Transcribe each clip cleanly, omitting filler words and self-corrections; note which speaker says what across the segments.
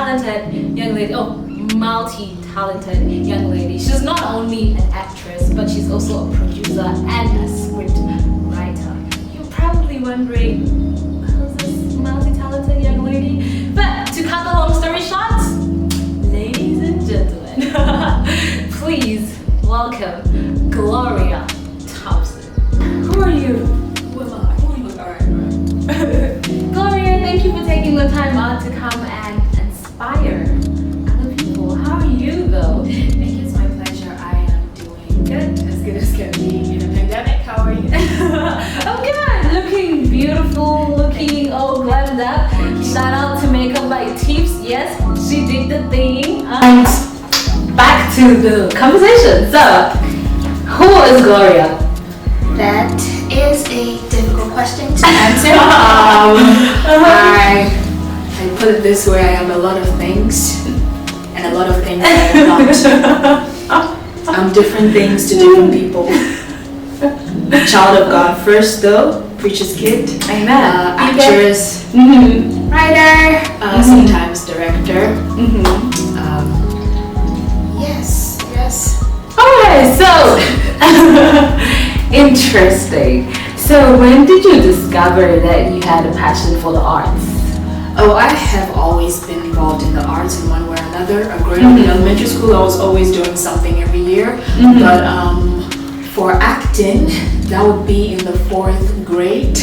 Speaker 1: talented young lady. Oh, multi-talented young lady. She's not only an actress, but she's also a producer and a script writer. You're probably wondering, who's this multi-talented young lady? But to cut the long story short, ladies and gentlemen, please welcome Gloria Thompson. Who are you?
Speaker 2: Who am I? Alright.
Speaker 1: Gloria, thank you for taking the time out to come and inspire other people. How are you though?
Speaker 2: Thank you, it's my pleasure. I am doing good as can be in a pandemic. How are you?
Speaker 1: I'm good. Looking beautiful, looking all glammed up. Shout out to Makeup by Tips. Yes, she did the thing. And back to the conversation. So, who is Gloria?
Speaker 2: That is a difficult question to answer. I put it this way: I am a lot of things, and a lot of things I am not. I'm different things to different people. Child of God first, though, preacher's kid.
Speaker 1: Amen.
Speaker 2: Actress, writer, sometimes director. Yes.
Speaker 1: Alright, so interesting. So when did you discover that you had a passion for the arts?
Speaker 2: Oh, I have always been involved in the arts in one way or another. Growing up in elementary school, I was always doing something every year. But for acting, that would be in the 4th grade.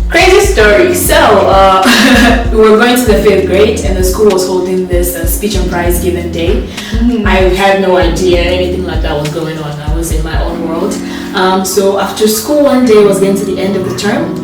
Speaker 2: Crazy story. So we were going to the 5th grade, and the school was holding this speech and prize giving day. I had no idea anything like that was going on. I was in my own world. So after school one day, was getting to the end of the term,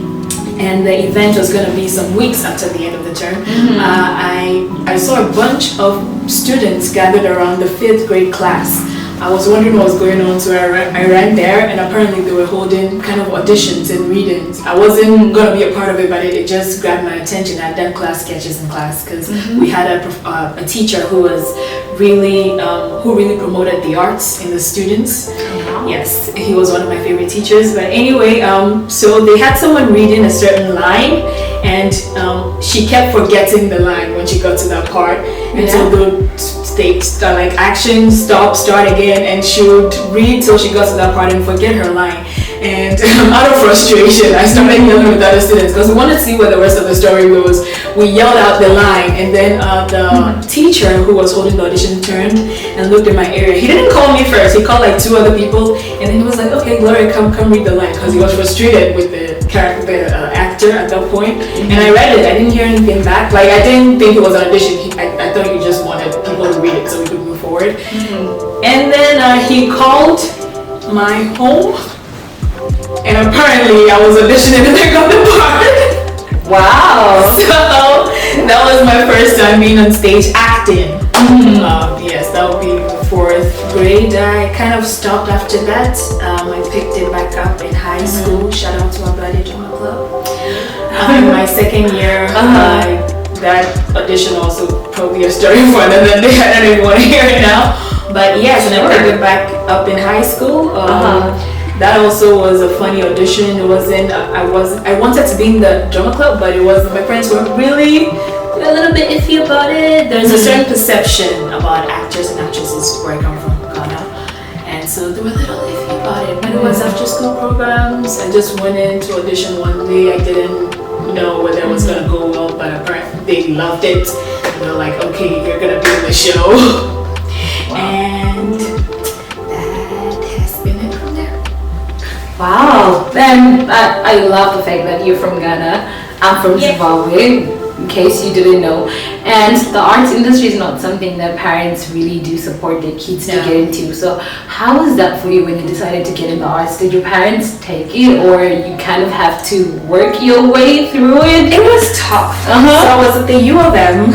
Speaker 2: and the event was going to be some weeks after the end of the term. I saw a bunch of students gathered around the 5th grade class. I was wondering what was going on, so I ran there, and apparently they were holding kind of auditions and readings. I wasn't going to be a part of it, but it just grabbed my attention. I'd done class sketches in class because we had a teacher who was really promoted the arts in the students. Yes, he was one of my favorite teachers. But anyway, so they had someone reading a certain line, and she kept forgetting the line when she got to that part, and so they like action, start again, and she would read till she got to that part and forget her line. And out of frustration, I started yelling with other students because we wanted to see where the rest of the story goes. We yelled out the line, and then the teacher who was holding the audition turned and looked in my area. He didn't call me first. He called like 2 other people, and then he was like, "Okay, Gloria, come read the line," because he was frustrated with the actor at that point. And I read it. I didn't hear anything back. Like, I didn't think it was an audition. I thought he just wanted people to read it so we could move forward. And then he called my home, and apparently I was auditioning and I got the part.
Speaker 1: Wow.
Speaker 2: So that was my first time being on stage acting. Yes, that would be the 4th grade. I kind of stopped after that. I picked it back up in high school. Shout out to our buddy drama club. In my 2nd year, that audition also probably a story for another day. I don't even want to hear it now. But yes, and I picked it back up in high school. That also was a funny audition. It wasn't. I wanted to be in the drama club, but it was. My parents were really a little bit iffy about it. There's a certain perception about actors and actresses where I come from, Ghana, and so they were a little iffy about it. But it was after school programs. I just went in to audition one day. I didn't know whether it was gonna go well, but apparently they loved it. They were like, "Okay, you're gonna be in the show," and that has been it from there.
Speaker 1: Wow. Then I love the fact that you're from Ghana. I'm from Zimbabwe, in case you didn't know. And the arts industry is not something that parents really do support their kids to get into. So how was that for you when you decided to get into arts? Did your parents take it, or you kind of have to work your way through it?
Speaker 2: It was tough. So I was at the U of M,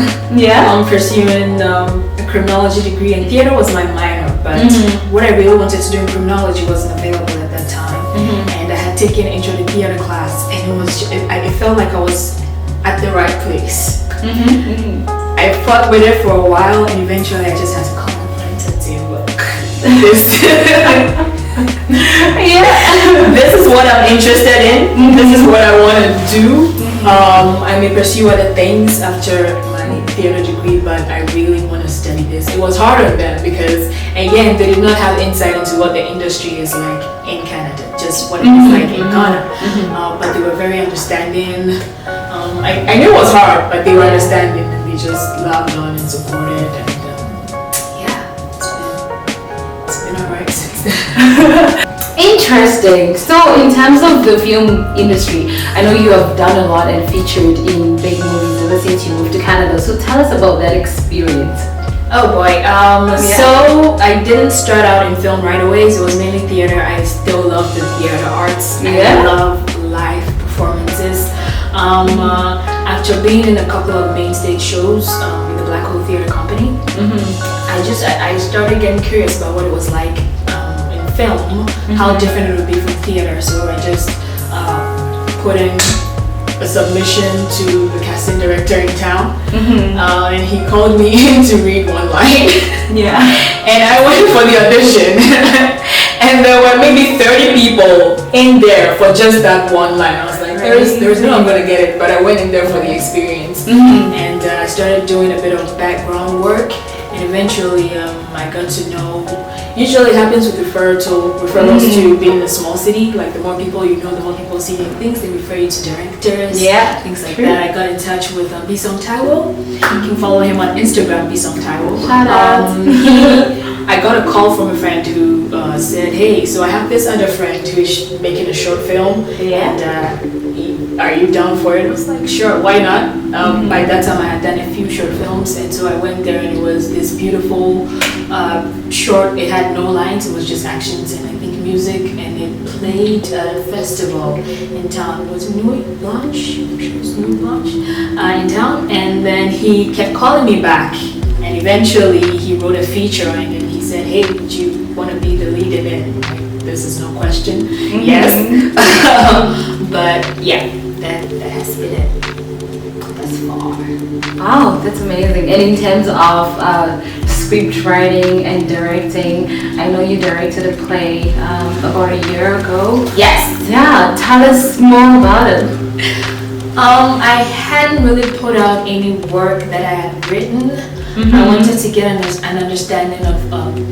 Speaker 2: pursuing a criminology degree, and theater was my minor. But what I really wanted to do in criminology wasn't available at that time. And I had taken intro to theater class, and it felt like I was at the right place. I fought with it for a while, and eventually I just had to call my friends and say, "Look, this this is what I'm interested in. This is what I want to do. I may pursue other things after my theater degree, but I really want to study this. It was hard on them because, again, they did not have insight into what the industry is like in Canada, just what it is like in Ghana. But they were very understanding. I knew it was hard, but they were understanding, and they just loved on and supported. And yeah, it's been alright since then.
Speaker 1: Interesting. So in terms of the film industry, I know you have done a lot and featured in big movies ever since you moved to Canada. So tell us about that experience.
Speaker 2: Oh boy. So I didn't start out in film right away. So it was mainly theater. I still love the theater arts. I love live performances. After being in a couple of main stage shows in the Black Hole Theater Company, I started getting curious about what it was like film, how different it would be from theater. So I just put in a submission to the casting director in town, and he called me in to read one line. And I went for the audition, and there were maybe 30 people in there for just that one line. I was like, there's no I'm gonna get it, but I went in there for the experience, and I started doing a bit of background work, and eventually I got to know. Usually it happens with referrals to being in a small city. Like the more people you know, the more people see things. They refer you to directors, things like that. I got in touch with Bisong Taiwo. You can follow him on Instagram, Bisong Taiwo.
Speaker 1: Shout out.
Speaker 2: I got a call from a friend who said, "Hey, so I have this other friend who is making a short film, and are you down for it?" I was like, "Sure, why not?" By that time, I had done a few short films, and so I went there, and it was this beautiful short. It had no lines; it was just actions and I think music, and it played at a festival in town. It was Nuit Blanche, in town, and then he kept calling me back, and eventually he wrote a feature on it, and he said, "Hey, would you want to be the lead in it?" This is no question. Yes. But yeah, that has been it thus far.
Speaker 1: Wow, that's amazing. And in terms of script writing and directing, I know you directed a play about a year ago.
Speaker 2: Yes.
Speaker 1: Yeah, tell us more about it.
Speaker 2: I hadn't really put out any work that I had written. I wanted to get an understanding of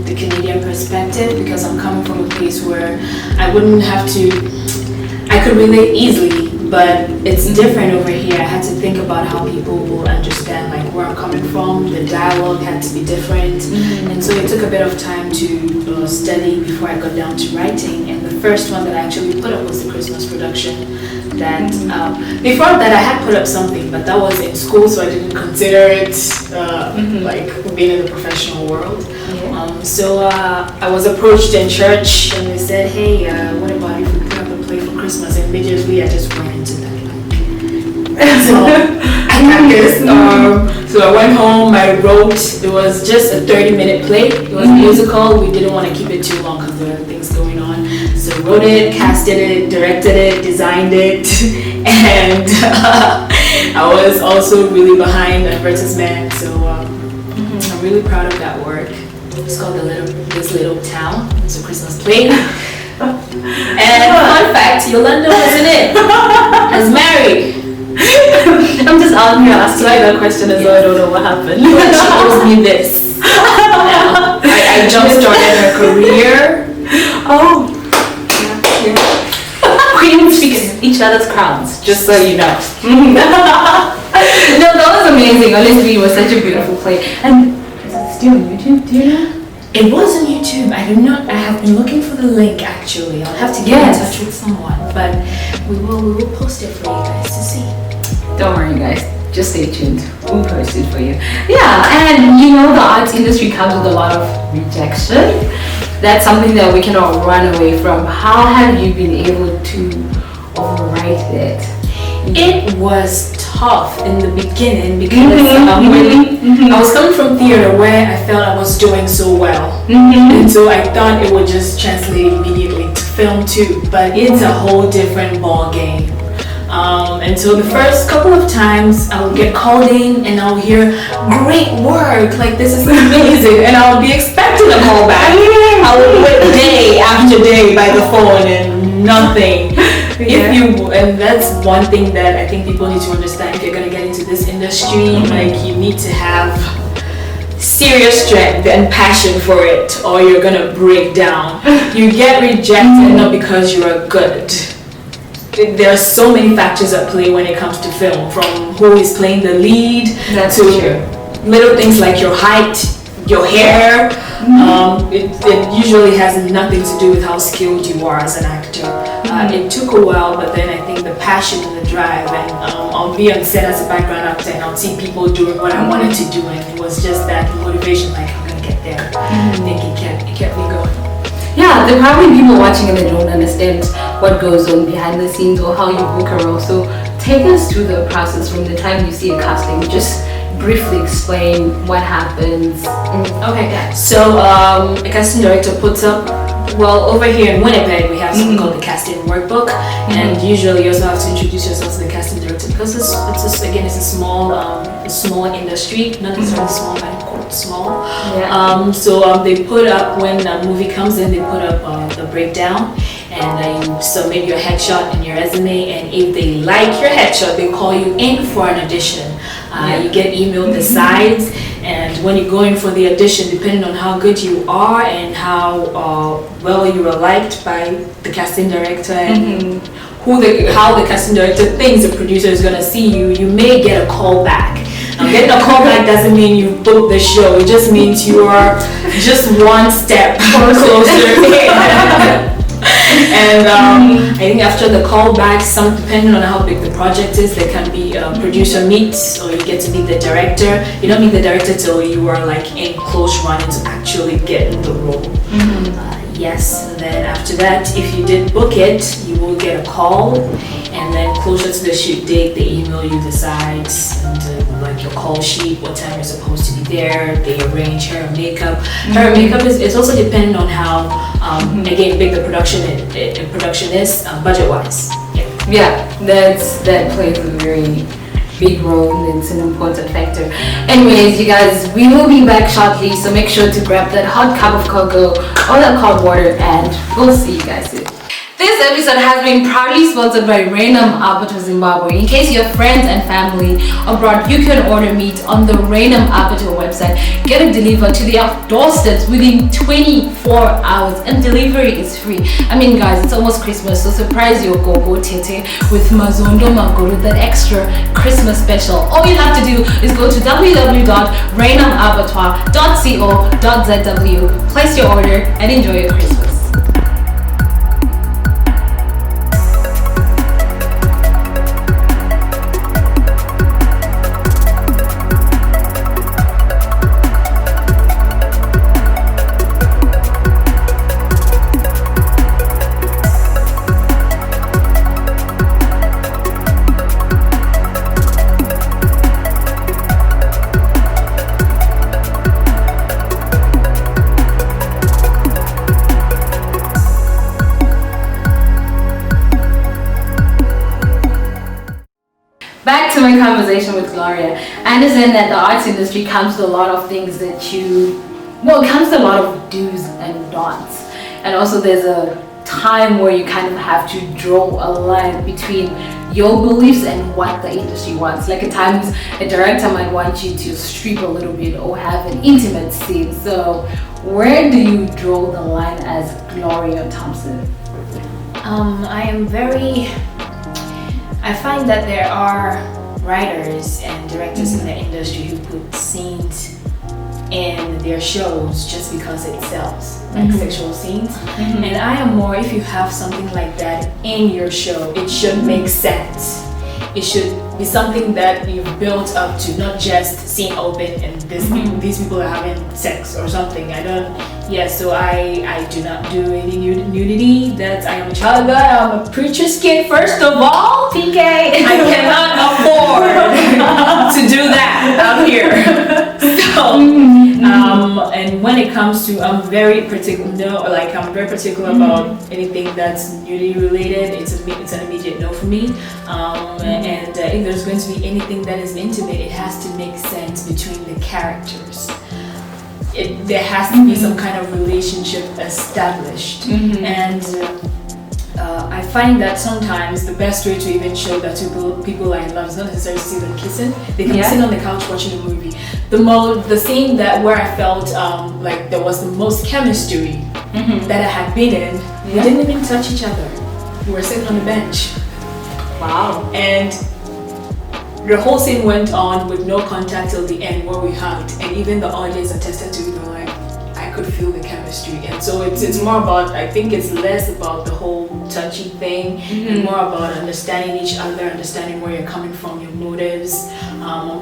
Speaker 2: the Canadian perspective, because I'm coming from a place where I wouldn't have to, I could relate easily, but it's different over here. I had to think about how people will understand like where I'm coming from. The dialogue had to be different, and so it took a bit of time to study before I got down to writing. And the first one that I actually put up was the Christmas production. That before that I had put up something, but that was in school, so I didn't consider it like being in the professional world. So I was approached in church, and they said, "Hey, what about if we put up a play for Christmas?" And immediately I just went into that. So I got this. So I went home. I wrote. It was just a 30-minute play. It was a musical. We didn't want to keep it too long because there were things going on. So wrote it, casted it, directed it, designed it, and I was also really behind advertisement. So I'm really proud of that work. It's called This Little Town. It's a Christmas play. And fun fact, Yollanda was in it. Is married.
Speaker 1: I'm just out here asking you that question as well. I don't know what happened.
Speaker 2: She owes me this. I jump-started her career.
Speaker 1: Oh. We didn't speak each other's crowns, just so you know. No, that was amazing. Honestly, it was such a beautiful play. And is it still on YouTube? Do you know?
Speaker 2: It was on YouTube. I have been looking for the link actually. I'll have to get in touch with someone, but we will post it for you guys to see.
Speaker 1: Don't worry, guys. Just stay tuned. We'll post it for you. Yeah, and you know the arts industry comes with a lot of rejection. That's something that we cannot run away from. How have you been able to override it?
Speaker 2: It was tough in the beginning because I was coming from theater where I felt I was doing so well, and so I thought it would just translate immediately to film too, but it's a whole different ball game. And so the first couple of times I would get called in and I'll hear great work, like this is amazing, and I would be expecting a call back. I would wait day after day by the phone and nothing. If you, and that's one thing that I think people need to understand if you're gonna get into this industry, like you need to have serious strength and passion for it, or you're gonna break down. You get rejected not because you are good. There are so many factors at play when it comes to film, from who is playing the lead to little things like your height, your hair. It usually has nothing to do with how skilled you are as an actor. It took a while, but then I think the passion and the drive, and I'll be on set as a background actor and I'll see people doing what I wanted to do, and it was just that motivation, like I'm gonna get there. I think it kept me going.
Speaker 1: Yeah, there are probably people watching and they don't understand what goes on behind the scenes or how you book a role. So take us through the process from the time you see a casting. Just briefly explain what happens.
Speaker 2: Okay, so a casting director puts up, well, over here in Winnipeg we have something called the casting workbook, and usually you also have to introduce yourself to the casting director because it's a small industry, not necessarily small, but quite small. So they put up, when a movie comes in, they put up the breakdown, and you submit your headshot and your resume, and if they like your headshot, they call you in for an audition. You get emailed the sides, and when you go in for the audition, depending on how good you are and how well you are liked by the casting director and how the casting director thinks the producer is going to see you, you may get a call back. Getting a call back doesn't mean you booked the show, it just means you are just one step closer. And I think after the callback, depending on how big the project is, there can be a producer meets, or you get to meet the director. You don't meet the director till you are like in close running to actually get in the role. Yes, and then after that, if you did book it, you will get a call, and then closer to the shoot date, they email you the sides and like your call sheet, what time you're supposed to be there. They arrange hair and makeup. Hair and makeup is also dependent on how again big the production is budget wise.
Speaker 1: Yeah, that plays a very big role, and it's an important factor. Anyways, you guys, we will be back shortly, so make sure to grab that hot cup of cocoa or that cold water, and we'll see you guys soon. This episode has been proudly sponsored by Rainham Abattoir Zimbabwe. In case you have friends and family abroad, you can order meat on the Rainham Abattoir website. Get it delivered to their doorsteps within 24 hours, and delivery is free. I mean, guys, it's almost Christmas, so surprise your gogo tete with Mazondo Magoro, that extra Christmas special. All you have to do is go to www.rainhamabattoir.co.zw, place your order, and enjoy your Christmas. Back to my conversation with Gloria. I understand that the arts industry comes with a lot of things that comes with a lot of do's and don'ts. And also there's a time where you kind of have to draw a line between your beliefs and what the industry wants. Like at times, a director might want you to strip a little bit or have an intimate scene. So where do you draw the line as Gloria Thompson?
Speaker 2: I find that there are writers and directors in the industry who put scenes in their shows just because it sells, like sexual scenes. And I am more, if you have something like that in your show, it should make sense. It should be something that you've built up to, not just scene open and these people are having sex or something. So I do not do any nudity. I am a child guy, I'm a preacher's kid first of all.
Speaker 1: PK!
Speaker 2: I cannot afford to do that out here. So, and when it comes to, I'm very particular about anything that's nudity related. It's an immediate no for me. And if there's going to be anything that is intimate, it has to make sense between the characters. There has to be some kind of relationship established. And I find that sometimes the best way to even show that people are in love is not necessarily see them kissing. They can sit on the couch watching a movie. The scene that where I felt like there was the most chemistry that I had been in, we didn't even touch each other. We were sitting on the bench.
Speaker 1: Wow.
Speaker 2: And the whole scene went on with no contact till the end where we hugged, and even the audience attested to it. They were like, I could feel the chemistry. And so it's more about, I think it's less about the whole touchy thing and more about understanding each other, understanding where you're coming from, your motives.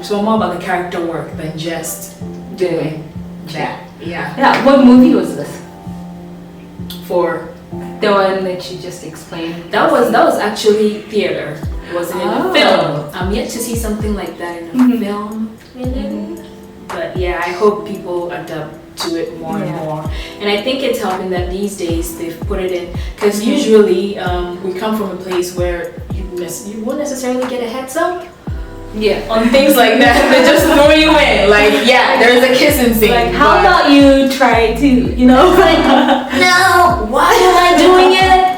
Speaker 2: So more about the character work than just doing that.
Speaker 1: Yeah. What movie was this?
Speaker 2: For
Speaker 1: the one that you just explained.
Speaker 2: That was actually theater. It wasn't in a film. I'm yet to see something like that in a film. But yeah, I hope people adapt to it more and more. And I think it's helping that these days they've put it in, because usually we come from a place where you won't necessarily get a heads up on things like that. They just throw you in, like, there's a kissing scene.
Speaker 1: Like, how about you try to, like,
Speaker 2: no, why am I doing it?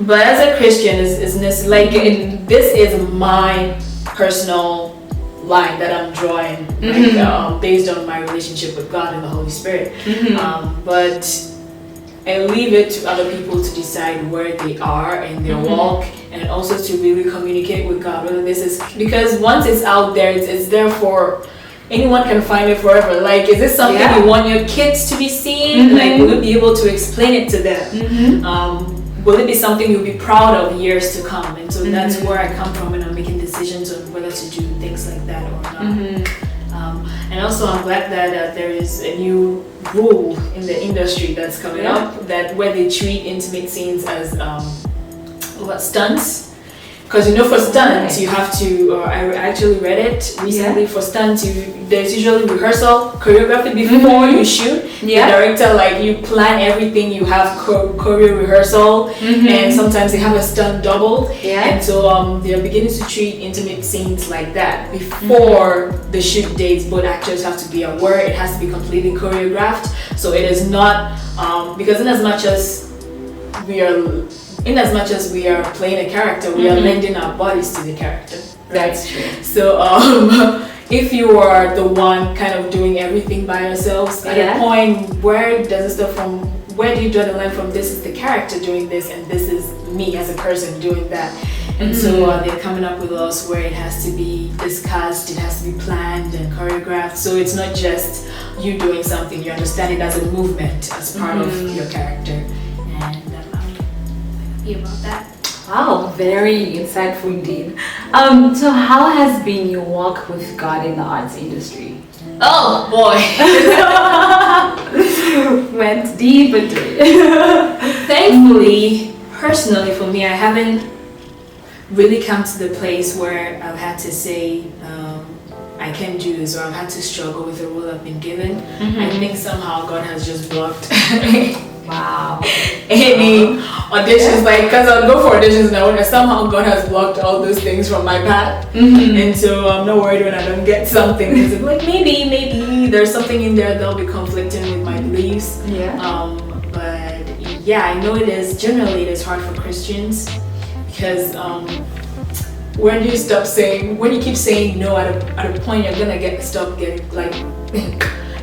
Speaker 2: But as a Christian, is like, this is my personal line that I'm drawing, like, based on my relationship with God and the Holy Spirit. But I leave it to other people to decide where they are in their walk, and also to really communicate with God whether this is, because once it's out there, it's there for anyone can find it forever. Like, is this something you want your kids to be seeing? Like, will you be able to explain it to them? Will it be something you'll be proud of years to come? And so that's where I come from when I'm making decisions on whether to do things like that or not. And also I'm glad that there is a new rule in the industry that's coming up, that where they treat intimate scenes as stunts. Because for stunts you have to, I actually read it recently, for stunts there's usually rehearsal, choreography before you shoot. The director, like, you plan everything, you have choreo rehearsal, and sometimes they have a stunt double. And so they're beginning to treat intimate scenes like that before the shoot dates. Both actors have to be aware it has to be completely choreographed. So it is not, because in as much as we are playing a character, we are lending our bodies to the character. Right? That's true. So if you are the one kind of doing everything by yourselves, at a point, where does it start from? Where do you draw the line from? This is the character doing this, and this is me as a person doing that. And so they're coming up with laws where it has to be discussed, it has to be planned and choreographed. So it's not just you doing something; you understand it as a movement, as part of your character. About that.
Speaker 1: Wow, very insightful indeed. So how has been your walk with God in the arts industry?
Speaker 2: Oh boy.
Speaker 1: Went deep into it.
Speaker 2: Thankfully, personally for me, I haven't really come to the place where I've had to say I can't do this, or I've had to struggle with the role I've been given. I think somehow God has just blocked any auditions, like, because I'll go for auditions now and somehow God has blocked all those things from my path. And so I'm not worried when I don't get something. It's like maybe there's something in there that'll be conflicting with my beliefs. But I know it is hard for Christians, because when you keep saying no at a point, you're gonna get stuck getting like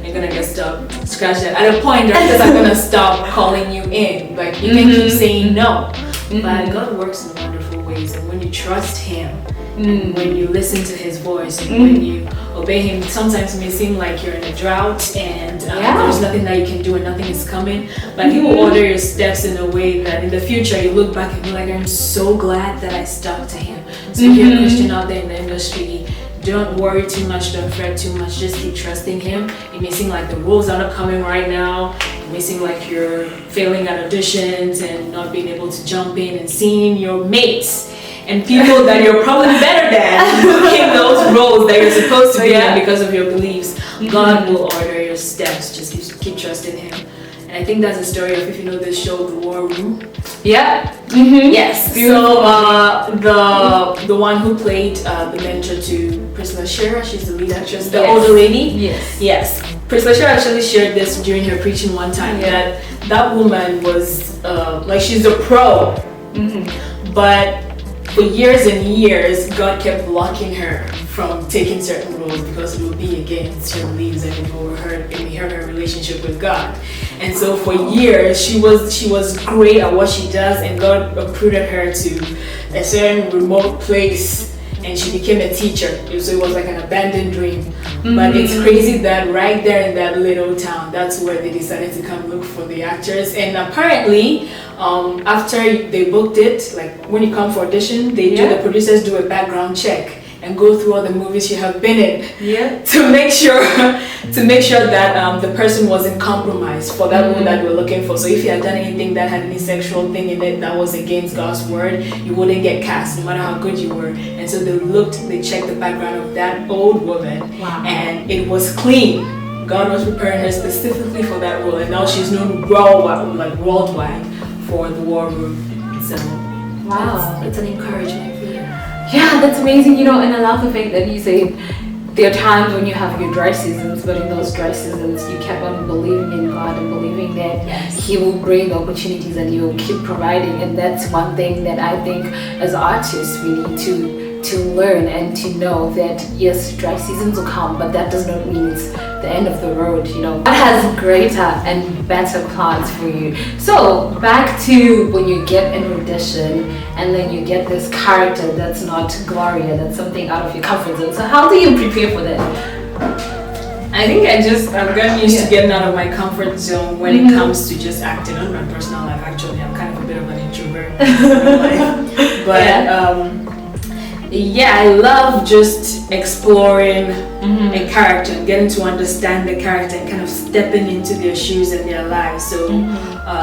Speaker 2: you're gonna get stuck scratching. At a point, directors are gonna stop calling you in. Like, you can keep saying no, but God works in wonderful ways, and when you trust Him, and when you listen to His voice, and when you obey Him, sometimes it may seem like you're in a drought and there's nothing that you can do and nothing is coming, but He will order your steps in a way that in the future you look back and be like, I'm so glad that I stuck to Him. So if you're a Christian out there in the industry, don't worry too much, don't fret too much, just keep trusting Him. It may seem like the roles are not coming right now, it may seem like you're failing at auditions and not being able to jump in and seeing your mates and people that you're probably better than in those roles that you're supposed to be in because of your beliefs. God will order your steps, just keep trusting Him. And I think that's the story of, if you know this show, The War Room.
Speaker 1: Yeah.
Speaker 2: Yes. So the one who played the mentor to Priscilla Shira, she's the lead actress, the older lady. Yes. Priscilla Shira actually shared this during her preaching one time, that woman was like, she's a pro, but for years and years, God kept blocking her from taking certain roles because it would be against her beliefs and it would hurt her relationship with God. And so for years, she was great at what she does, and God uprooted her to a certain remote place, and she became a teacher. So it was like an abandoned dream. But it's crazy that right there in that little town, that's where they decided to come look for the actors. And apparently, after they booked it, like when you come for audition, the producers do a background check and go through all the movies you have been in to make sure that the person wasn't compromised for that role that we were looking for. So if you had done anything that had any sexual thing in it that was against God's word, you wouldn't get cast no matter how good you were. And so they checked the background of that old woman, and it was clean. God was preparing her specifically for that role, and now she's known worldwide for The War Room. So it's an encouragement for you.
Speaker 1: Yeah, that's amazing, and I love the fact that you say there are times when you have your dry seasons, but in those dry seasons you kept on believing in God and believing that He will bring opportunities and He will keep providing. And that's one thing that I think as artists we need to learn and to know that yes, dry seasons will come, but that does not mean it's the end of the road. God has greater and better plans for you. So back to when you get an audition and then you get this character that's not Gloria, that's something out of your comfort zone. So how do you prepare for that?
Speaker 2: I think I've gotten used to getting out of my comfort zone when it comes to just acting. On my personal life, actually, I'm kind of a bit of an introvert in real life. But I love just exploring a character and getting to understand the character and kind of stepping into their shoes and their lives. So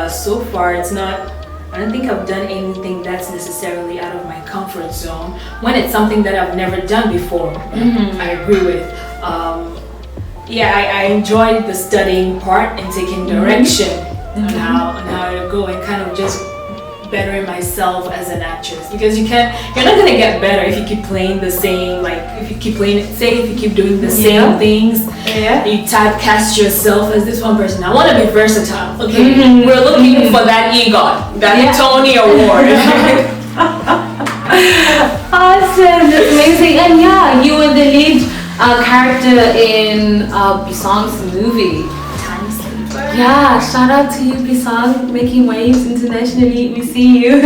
Speaker 2: so far it's not, I don't think I've done anything that's necessarily out of my comfort zone. When it's something that I've never done before, I agree with. I enjoyed the studying part and taking direction on how to go and kind of just bettering myself as an actress, because you're not gonna get better if you keep playing the same, if you keep doing the same things. You typecast yourself as this one person. I want to be versatile. Okay, we're looking for that EGOT, that Tony Award.
Speaker 1: Awesome, that's amazing. And you were the lead character in Bisong's movie. Yeah, shout out to you, Bisong, making waves internationally. We see you.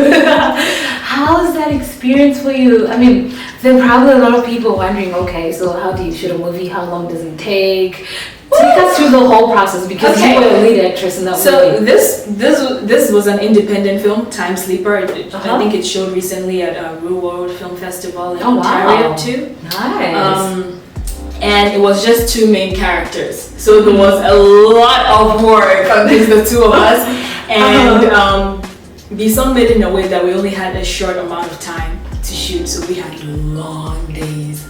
Speaker 1: How is that experience for you? I mean, there are probably a lot of people wondering, okay, so how do you shoot a movie? How long does it take? Take us through the whole process, because you were a lead actress in that movie.
Speaker 2: So this was an independent film, Time Sleeper. I think it showed recently at Real World Film Festival in Ontario too.
Speaker 1: Nice.
Speaker 2: And it was just two main characters, so there was a lot of work on the two of us, and Bisong made it in a way that we only had a short amount of time to shoot, so we had long days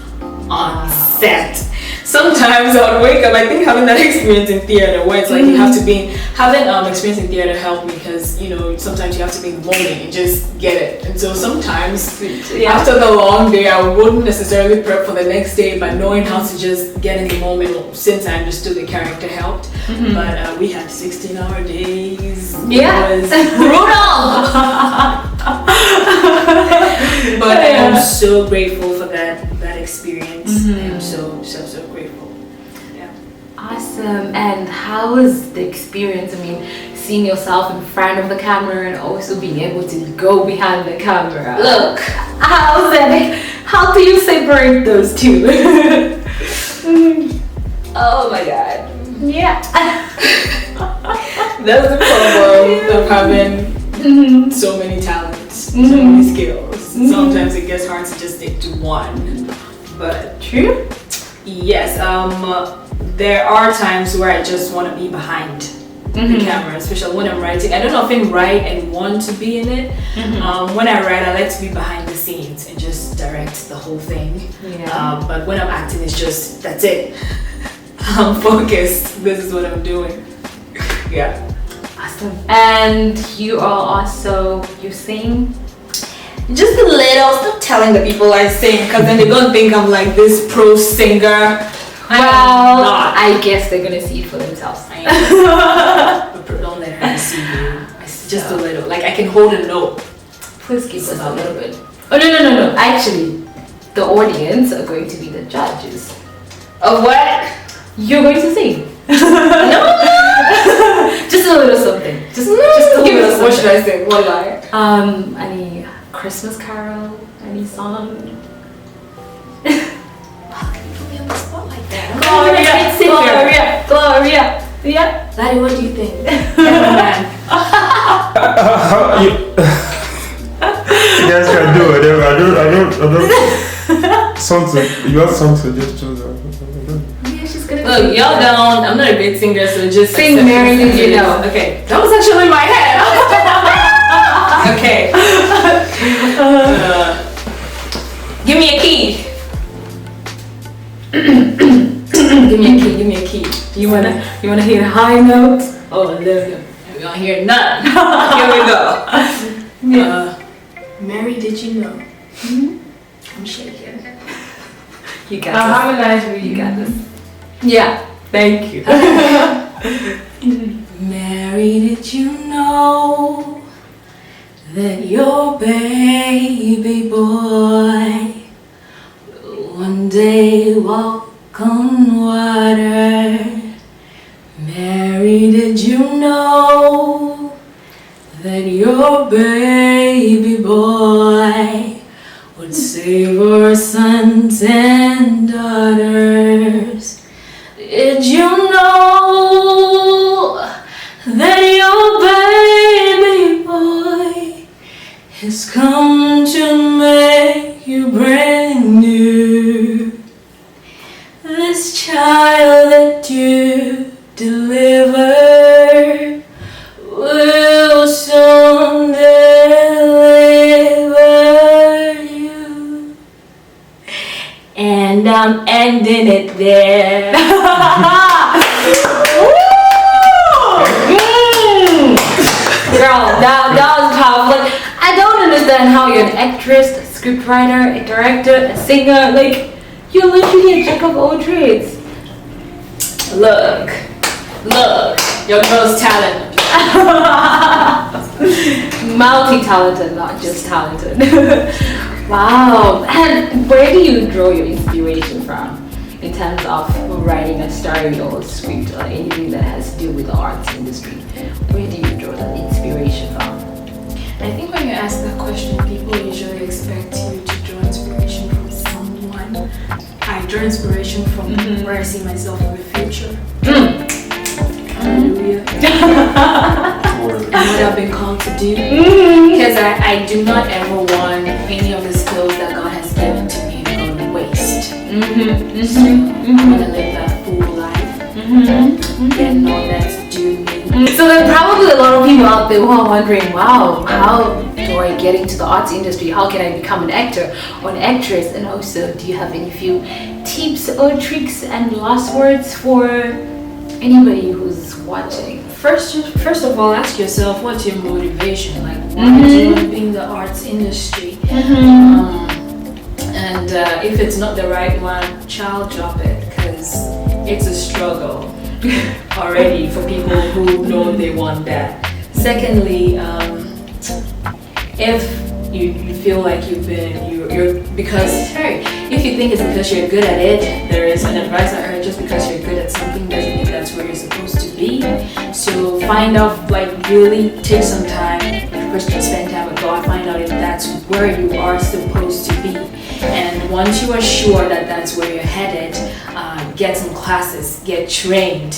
Speaker 2: on set. Sometimes I would wake up, I think having that experience in theater where it's like you have to be, having experience in theater helped me, because sometimes you have to be in the moment and just get it. And so sometimes after the long day I wouldn't necessarily prep for the next day, but knowing how to just get in the moment, since I understood the character helped. But we had 16-hour days. It was brutal. But I am so grateful for that experience. I am so grateful.
Speaker 1: Awesome. And how was the experience? I mean, seeing yourself in front of the camera and also being able to go behind the camera.
Speaker 2: Look,
Speaker 1: how do you separate those two?
Speaker 2: oh my God.
Speaker 1: Yeah.
Speaker 2: That's the problem of having so many talents, so many skills. Sometimes it gets hard to just stick to one. But
Speaker 1: true?
Speaker 2: Yes, there are times where I just want to be behind the camera, especially when I'm writing. I don't often write and want to be in it. When I write, I like to be behind the scenes and just direct the whole thing. But when I'm acting, it's just, that's it. I'm focused. This is what I'm doing.
Speaker 1: Awesome. And you are also, you sing?
Speaker 2: Just a little. Stop telling the people I sing, because then they're gonna think I'm like this pro singer.
Speaker 1: Well, I guess they're gonna see it for themselves.
Speaker 2: Don't let her see you. Just a little. Like I can hold a note.
Speaker 1: Please give us a little bit. Oh no. Actually, the audience are going to be the judges.
Speaker 2: Of what?
Speaker 1: You're going to sing.
Speaker 2: No.
Speaker 1: Just a little something. Just a
Speaker 2: Give
Speaker 1: little
Speaker 2: us. What should I sing? What line?
Speaker 1: Any Christmas carol? Any song?
Speaker 2: How can you put me on the spot like that?
Speaker 1: Gloria. Yeah.
Speaker 2: Laddie, what do you think?
Speaker 3: You guys can do whatever. I don't. You have some suggestions?
Speaker 1: Yeah, she's gonna.
Speaker 2: Look, y'all don't. I'm not a great singer, so just
Speaker 1: sing Mary Did You Know.
Speaker 2: Okay, that was actually in my head. Okay. Give me a key. Give me a key.
Speaker 1: You wanna hear high notes?
Speaker 2: Oh, low note. We don't hear none. Here we go. Mary, did you know? I'm shaking.
Speaker 1: You got
Speaker 2: harmonize with
Speaker 1: You got this.
Speaker 2: Yeah.
Speaker 1: Thank you.
Speaker 2: Mary, did you know that your baby boy will one day walk on water? Mary, did you know that your baby boy would save our sons and daughters? Did you know that your baby boy has come to make you brand new? This child that you deliver will soon deliver you. And I'm ending it there.
Speaker 1: Girl, that was tough. Like, I don't understand how you're an actress, a scriptwriter, a director, a singer. Like, you're literally a jack of all trades.
Speaker 2: Look, your girl's talent.
Speaker 1: Multi-talented, not just talented. Wow. And where do you draw your inspiration from in terms of writing a story or a script or anything that has to do with the arts industry? Where do you draw that inspiration from?
Speaker 2: I think when you ask that question, people usually expect you to draw inspiration from someone. I draw inspiration from where I see myself in the future. Hallelujah. And what I've been called to do. Because I do not ever want any of the skills that God has given to me to go to waste. So I'm gonna live that full life. Get all that's due me.
Speaker 1: So there are probably a lot of people out there who are wondering, wow, how do I get into the arts industry? How can I become an actor or an actress? And also, do you have any few tips or tricks and last words for anybody who's watching?
Speaker 2: First of all, ask yourself, what's your motivation? Like, why do you want to be in the arts industry? And if it's not the right one, child, drop it, because it's a struggle already for people who know they want that. Secondly, if you feel like you're because if you think it's because you're good at it, there is an advice I heard: just because you're good at something doesn't mean that's where you're supposed to be. So find out, like, really take some time, first spend time with God, find out if that's where you are supposed to be. And once you are sure that that's where you're headed, get some classes, get trained.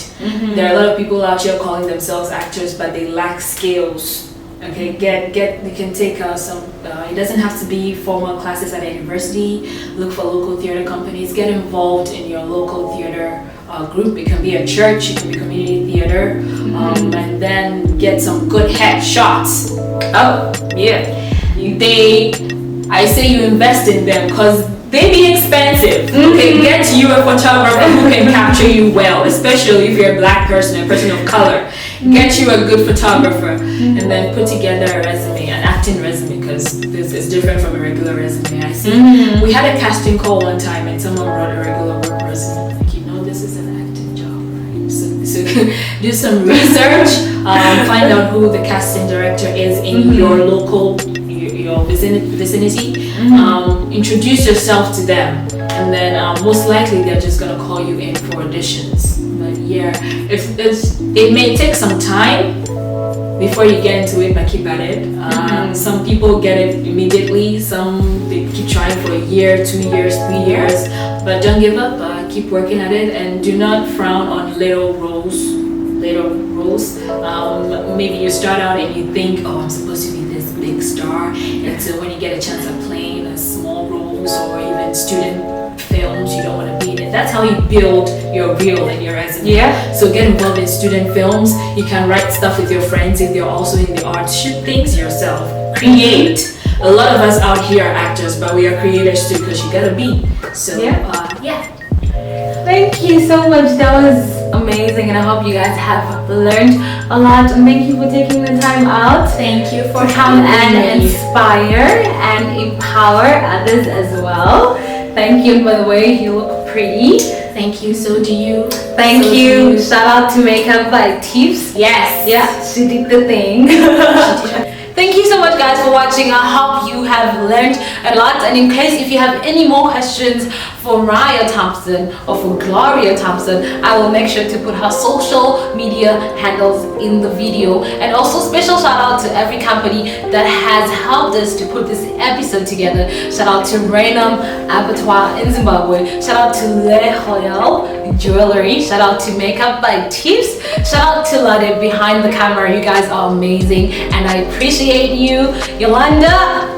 Speaker 2: There are a lot of people out here calling themselves actors, but they lack skills. Okay, you can take some, it doesn't have to be formal classes at a university. Look for local theater companies, get involved in your local theater group. It can be a church, it can be community theater, and then get some good headshots. Oh, yeah. I say you invest in them because they be expensive. Okay, get you a photographer who can capture you well, especially if you're a black person, a person of color. get you a good photographer, and then put together a resume, an acting resume, because this is different from a regular resume. I see. We had a casting call one time, and someone wrote a regular work resume. Like, this is an acting job, right? So do some research, find out who the casting director is in your local, your vicinity. Introduce yourself to them, and then most likely they're just gonna call you in for auditions. But yeah, it may take some time before you get into it, but keep at it. Some people get it immediately. Some they keep trying for a year, 2 years, 3 years. But don't give up. Keep working at it, and do not frown on little roles. Maybe you start out and you think, oh, I'm supposed to be this big star, and so when you get a chance of playing a small roles or even student films, you don't want to be in it. That's how you build your reel and your resume.
Speaker 1: Yeah.
Speaker 2: So get involved in student films. You can write stuff with your friends if they're also in the arts. Shoot things yourself. Create. A lot of us out here are actors, but we are creators too, because you gotta be. So yeah.
Speaker 1: Thank you so much. That was amazing, and I hope you guys have learned a lot. And thank you for taking the time out.
Speaker 2: Thank you for
Speaker 1: come
Speaker 2: having
Speaker 1: and
Speaker 2: me.
Speaker 1: inspire and empower others as well. Thank you. By the way, you look pretty.
Speaker 2: Thank you. So do you.
Speaker 1: Thank you. Shout out to Makeup by Tips.
Speaker 2: Yes.
Speaker 1: Yeah, she did the thing. Thank you so much, guys, for watching. I hope you have learned a lot. And in case if you have any more questions for Mariah Thompson or for Gloria Thompson, I will make sure to put her social media handles in the video. And also special shout out to every company that has helped us to put this episode together. Shout out to Rainham Abattoir in Zimbabwe. Shout out to Le Royal Jewelry. Shout out to Makeup by Tips. Shout out to Lade behind the camera. You guys are amazing, and I appreciate you. Yollanda,